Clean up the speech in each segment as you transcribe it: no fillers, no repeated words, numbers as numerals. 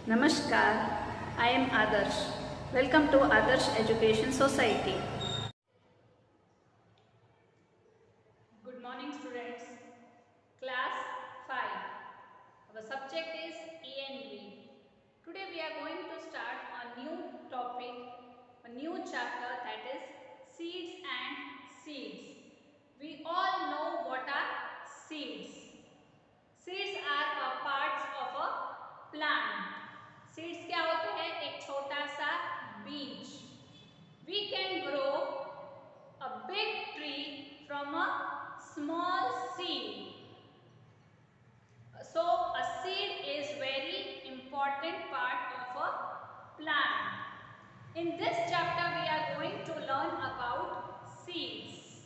Namaskar, I am Adarsh. Welcome to Adarsh Education Society. Good morning students. Class 5. Our subject is ENV. Today we are going to start a new topic, a new chapter, that is seeds and seeds. We all know what are seeds. Seeds are a parts of a plant. Seeds क्या होते हैं? एक छोटा सा बीज. We can grow a big tree from a small seed. So a seed is very important part of a plant. In this chapter we are going to learn about seeds.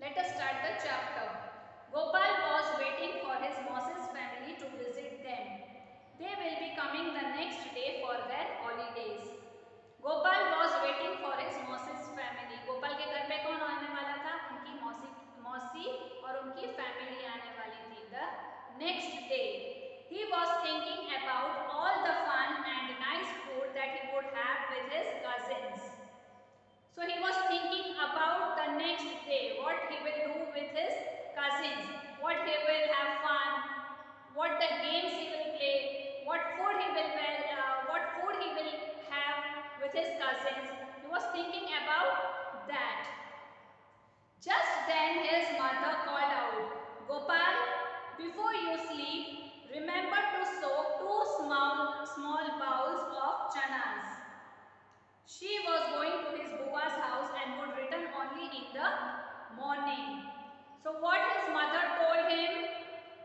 Let us start the chapter. Gopal was waiting for his Moses family to visit them. They will be coming the next day for their holidays. Gopal was waiting for his Moses family. Gopal के घर पे कौन आने वाला था? उनकी मौसी और उनकी फैमिली आने वाली थी. The next day, he was thinking about all the fun and nice food that he would have with his cousins. So he was thinking about the next day, what he will do with his cousins, what he will have fun, what the games he will play, what food he will have with his cousins. He was thinking about that. Just then his mother called out, "Gopal, before you sleep, remember to soak 2 small bowls of chanas." She was going to his Buva's house and would return only in the morning. So what his mother told him?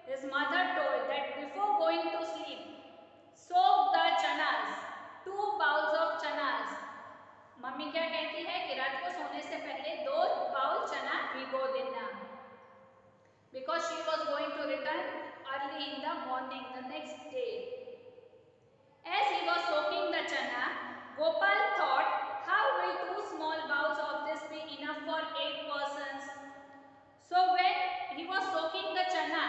His mother told that before going to sleep, soak the chanas, 2 bowls of chanas. Mummy क्या कहती है कि रात को सोने से पहले 2 bowl चना भिगो देना. Because she was going to return early in the morning the next day. As he was soaking the chana, Gopal thought, how will 2 small bowls of this be enough for 8 persons? So when he was soaking the chana,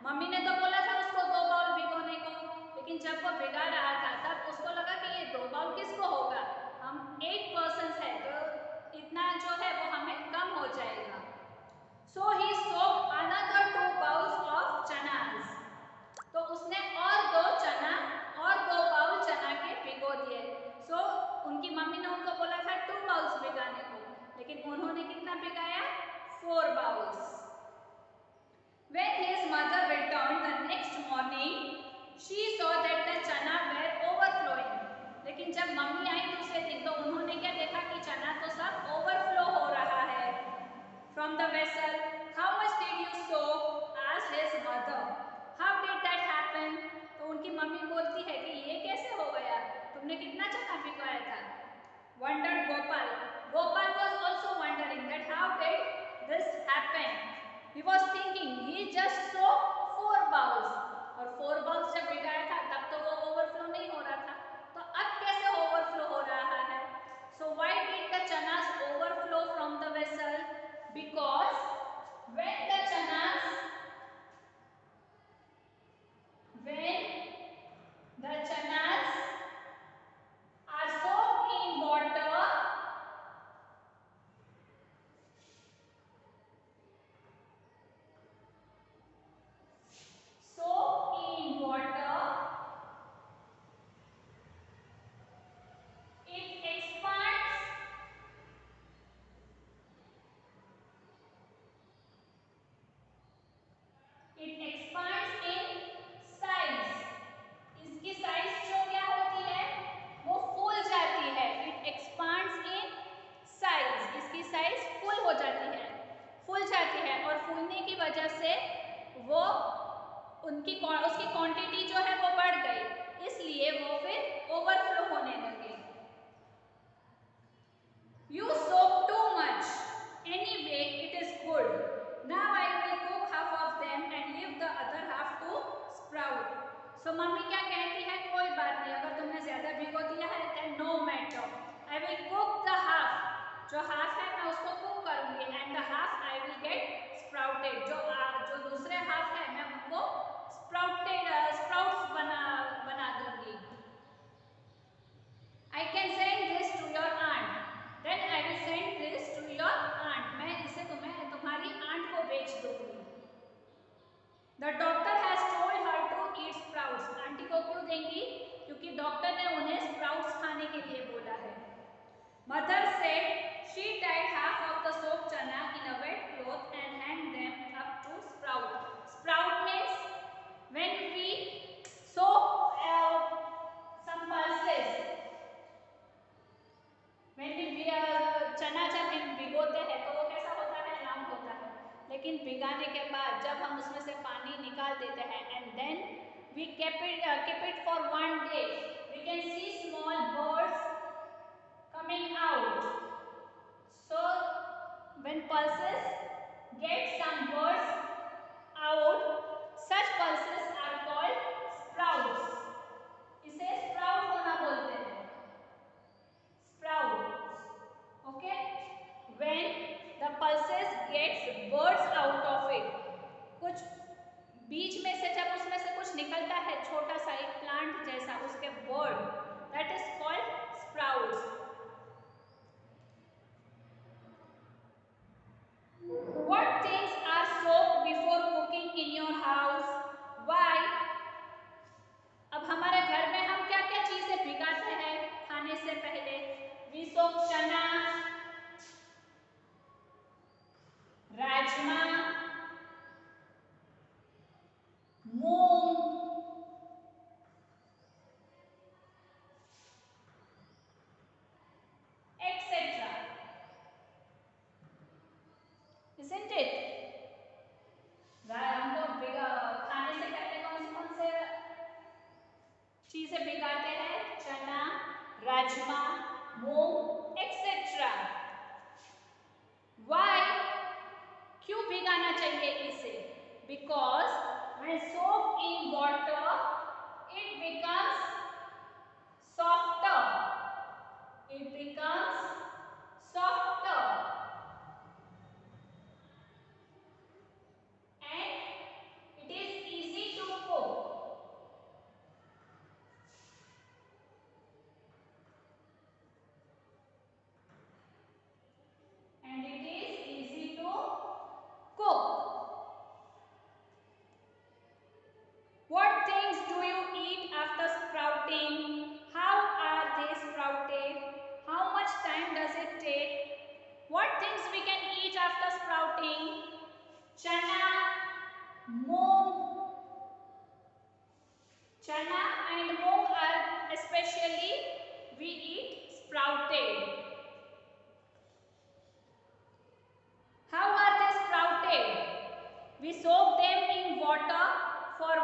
mummy ने तो बोला था उसको 2 bowl भिगोने को, लेकिन जब वो भिगा रहा था तब उसको लगा कि ये 2 बाउल किसको होगा? हम 8 persons है तो इतना जो है वो हमें कम हो जाएगा. So he soaked another 2 bowls of chanas. तो उसने और 2 बाउल चना के भिगो दिए. सो उनकी मम्मी ने उनको बोला था 2 बाउल्स भिगाने को, लेकिन उन्होंने कितना भिगाया? 4 bowls. When his mother returned the next morning, she saw that the chana were overflowing. लेकिन जब मम्मी आई दूसरे दिन तो उन्होंने क्या देखा कि चना तो सब ओवरफ्लो हो रहा है. From the vessel. How much did you soak? asked his mother. How did that happen? तो उनकी मम्मी बोलती है कि ये कैसे हो गया? तुमने कितना चना भिगोया था? Wondered Gopal. Gopal was also wondering that how did this happen? He was thinking he just soaked 4 bowls. और 4 bowls जब भिगाया था तब तो वो ओवरफ्लो नहीं हो रहा था. तो अब कैसे ओवरफ्लो हो रहा है? So why did the chanas overflow from the vessel? Because when the chanas are soaked in water, it expands in size. इसकी साइज जो क्या होती है वो फूल जाती है. It expands in size. इसकी साइज फुल हो जाती है, फूल जाती है, और फूलने की वजह से वो उसकी क्वांटिटी जो है वो बढ़ गई, इसलिए वो फिर ओवरफ्लो होने लगे. You soak too much. Anyway, it is good. Now I will cook half of them and leave the other half to sprout. So mummy क्या कहती है? कोई बात नहीं, अगर तुमने ज्यादा भिगो दिया है then no matter. I will cook the half. जो हाफ है मैं उसको कुक करूंगी, and the half I will get sprouted. जो दूसरे हाफ है मैं उनको sprout Mother said she tied half of the soaked chana in a wet cloth and hanged them up to sprout. Sprout means when we soak some pulses, when we चना जब हम भिगोते हैं तो वो कैसा होता है, नरम होता है, लेकिन भिगाने के बाद जब हम उसमें से पानी निकाल देते हैं and then we keep it for 1 day, we can see small birds coming out. So when pulses get some birds out, such pulses are called sprouts. इसे sprout होना बोलते हैं, sprout. Okay, when the pulses gets birds out of it, कुछ बीज में से जब उसमें से कुछ निकलता है छोटा सा एक प्लांट जैसा, उसके bird, that is called sprouts. What things are soaked before cooking in your house? Why? अब हमारे घर में हम क्या क्या चीजें भिगाते हैं खाने से पहले? We soak चना, राजमा, मूंग, etc. Isn't it? हमको खाने से पहले कौन से चीजें भिगाते हैं? चना, राजमा, मूंग, etc. Why? क्यों भिगाना चाहिए इसे? Because when soaked in water, it becomes softer. It becomes softer. And it is easy to cook. And it is easy to cook. What things do you eat after sprouting? How are they sprouted? How much time does it take? What things we can eat after sprouting? Chana, moong. Chana and moong are especially we eat sprouted. How are they sprouted? We soak them in water for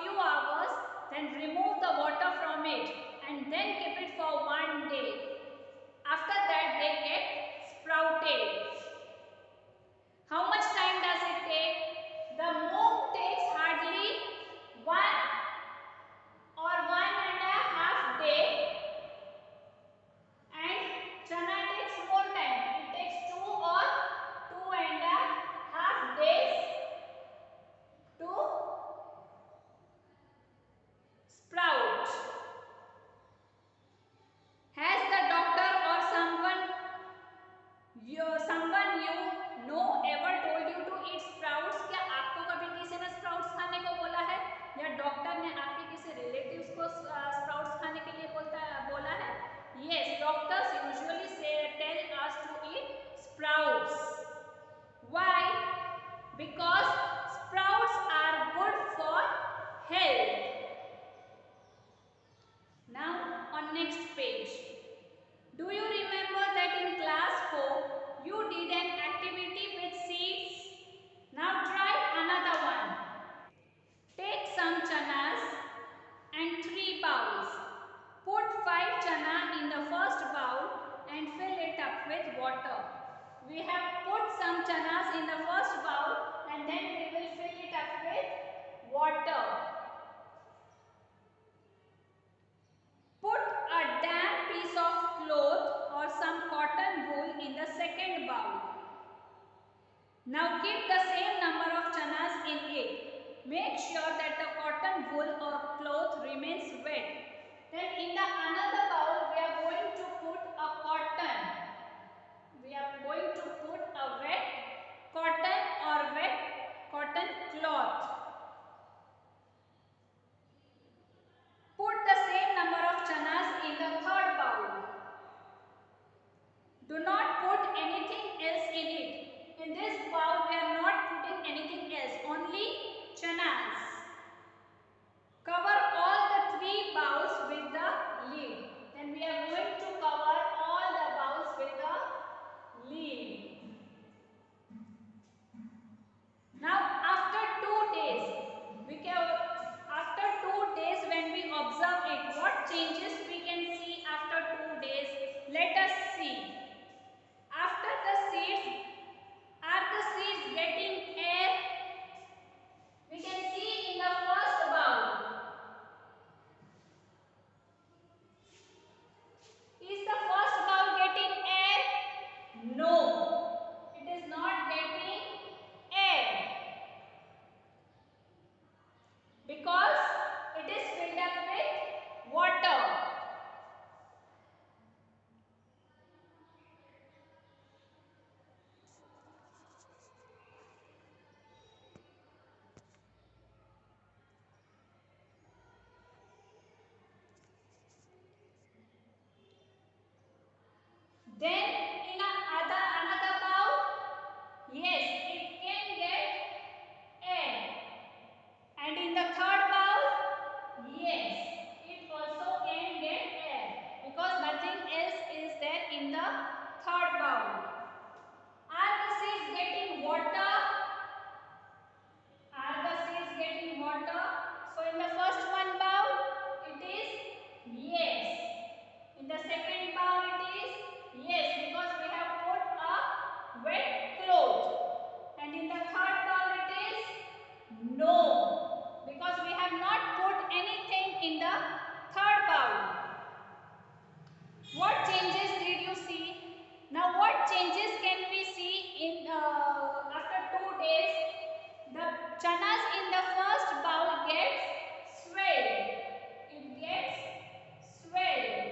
few hours, then remove the water from it and then keep it for 1 day. After that they get sprouted. How much time does it take? The moong takes hardly 1 or 1.5 day, and chana takes more time. It takes 2 or 2.5 days to sprout. Has the doctor or someone you know ever told you to eat sprouts? क्या आपको कभी किसी ने sprouts खाने को बोला है, या डॉक्टर ने आपके किसी रिलेटिव्स को sprouts खाने के लिए बोला है? Yes, doctors usually tell us to eat sprouts. Why? Because sprouts are good for health. Now on next page, do you remember that in class 4 you did an activity with seeds? Now try another one. Take some chanas and 3 bowls. Put 5 chana in the first bowl and fill it up with water. We have put some chanas in the first bowl and then we will fill it up with water. Put a damp piece of cloth or some cotton wool in the second bowl. Now keep the same number of chanas in it. Make sure that the cotton wool or cloth remains wet. Then in the another bowl we are going to put a cotton. We are going to put a wet cotton or wet cotton cloth. Put the same number of chanas in the third bowl. And in the third bowl, yes, it also can get air because nothing else is there in the third bowl. Are the seeds getting water? Are the seeds getting water? So in the first one bowl, it is yes. In the second bowl, it is yes because we have put a wet cloth. And in the third bowl, it is no because we have not put anything in the third bowl. What changes did you see? Now what changes can we see in after 2 days? The chanas in the first bowl gets swelled. It gets swelled.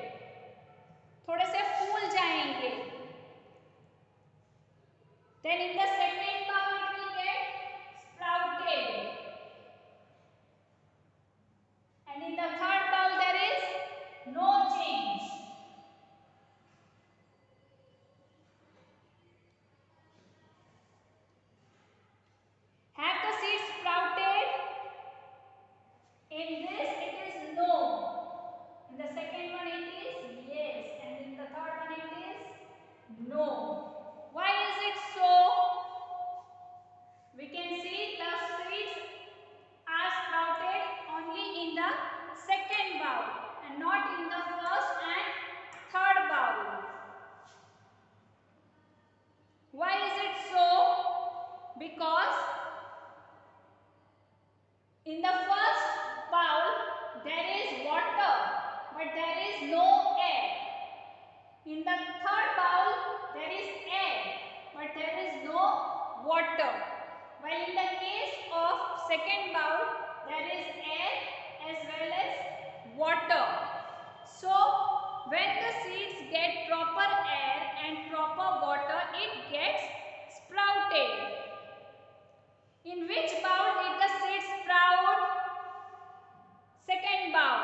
थोड़े से फूल जाएंगे. Then in the second bowl it will get sprouted. And in the third bowl there is no change. Have the seeds sprouted? In this it is no. In the second one it is yes. And in the third one it is no. Why is it so? We can see the seeds are sprouted only in the second bowl and not in the first and third bowl. Why is it so? Because in the first bowl there is water but there is no air. In the third bowl there is air but there is no water. While in the case of second bowl there is air as well as water. So when the seeds get proper air and proper water, it gets sprouted. In which bowl did the seeds sprout? Second bowl.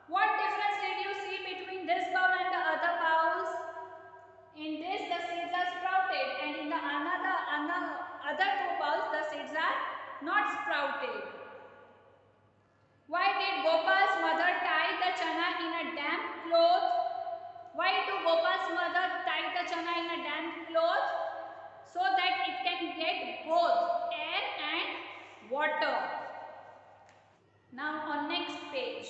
What difference did you see between this bowl and the other bowls? In this the seeds are sprouted and in the other two bowls the seeds are not sprouted. Why did Gopal's mother tie the chana in a damp cloth? Why do Gopal's mother tie the chana in a damp cloth? So that it can get both air and water. Now on next page.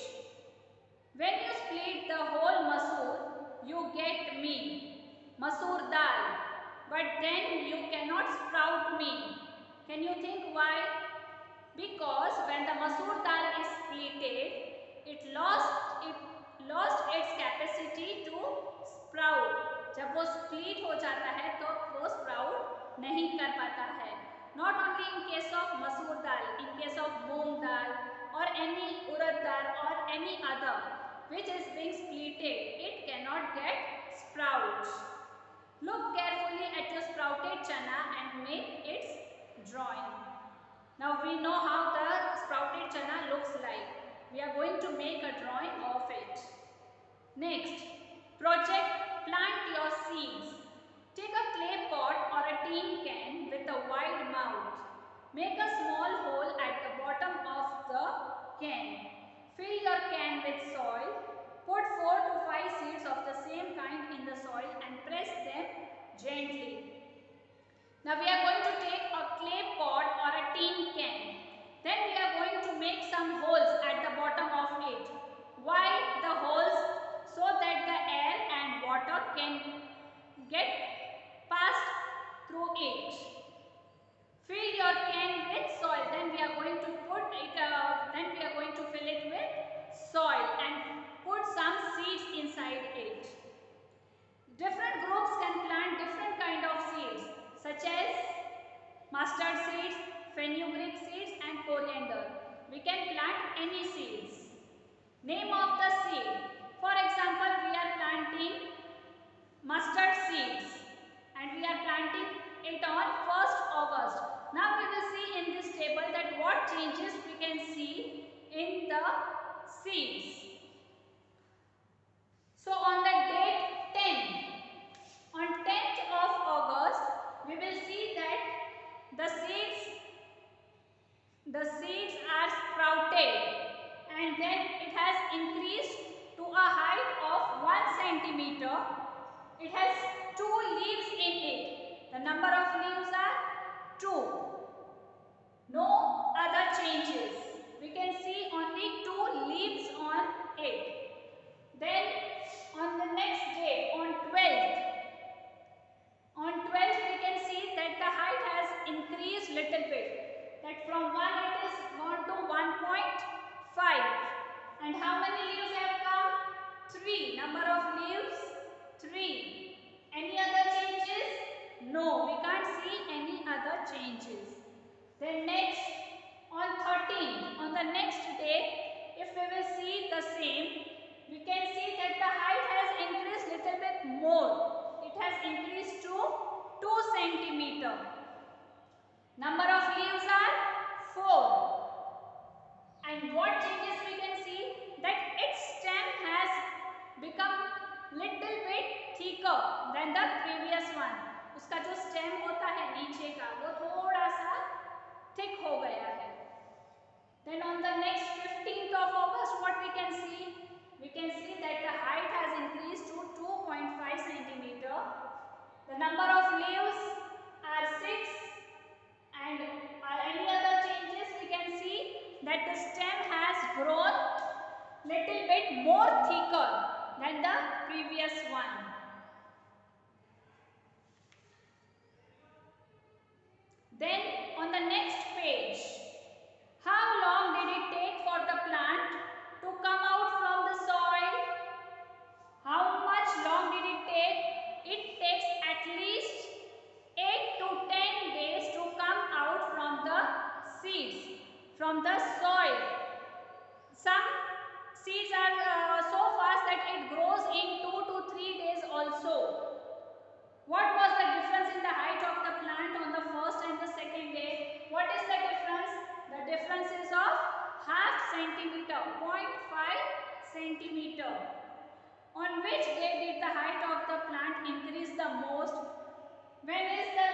When you split the whole masoor, you get me, masoor dal. But then you cannot sprout me. Can you think why? Because when the masoor dal is splitted, it lost its capacity to sprout. जब वो split हो जाता है तो वो sprout नहीं कर पाता है. Not only in case of masoor dal, in case of moong dal or any urad dal or any other which is being splitted, it cannot get sprouts. Look carefully at your sprouted chana and make its drawing. Now we know how the sprouted chana looks like. We are going to make a drawing of it. Next, project plant your seeds. Take a clay pot or a tin can with a wide mouth. Make a small hole at the bottom of the can. Fill your can with soil. Put 4 to 5 seeds of the same kind in the soil and press them gently. Now we are going to take a clay pot or a tin can. Then we are going to make some holes at the bottom of it. Why the holes? So that the air and water can get passed through it. Fill your can with soil. Then we are going to fill it with soil and put some seeds inside it. Different groups can plant different kind of seeds such as mustard seeds, fenugreek seeds and coriander. We can plant any seeds. Name of the seed. For example, we are planting mustard seeds and we are planting it on 1st August. Now we will see in this table that what changes we can see in the seeds. So on the date 10, on 10th of August, we will see that the seeds the seeds are sprouted, and then it has increased to a height of 1 centimeter. It has 2 leaves in it. The number of leaves are 2. No other changes. We can see only 2 leaves on it. Then on the next day, on 12th we can see that the height has increased little bit. That from 1 it is gone to 1.5. And how many leaves have come? 3. Number of leaves? 3. Any other changes? No, we can't see any other changes. Then next, on 13th, on the next day, if we will see the same, we can see that the height has increased little bit more. It has increased to 2 centimeter. Number of leaves are 4. And what changes we can see? That its stem has become little bit thicker than the previous one. उसका जो stem होता है नीचे का वो थोड़ा सा thick हो गया है. Then on the next 15th of August, what we can see? We can see that the height has increased to 2.5 centimeter. The number of leaves are 6. And any other changes we can see that the stem has grown little bit more thicker than the previous one. Then on the next page, how long did it take for the plant to come out from the soil? How much long did it take? It takes at least 8 to 10 days to come out from the seeds, from the soil. Some seeds are so fast that it grows in 2 to 3 days also. What was the difference in the height of the plant on the first and the second day? What is the difference? The difference is of half centimeter, 0.5 centimeter. On which day did the height of the plant increase the most? When is the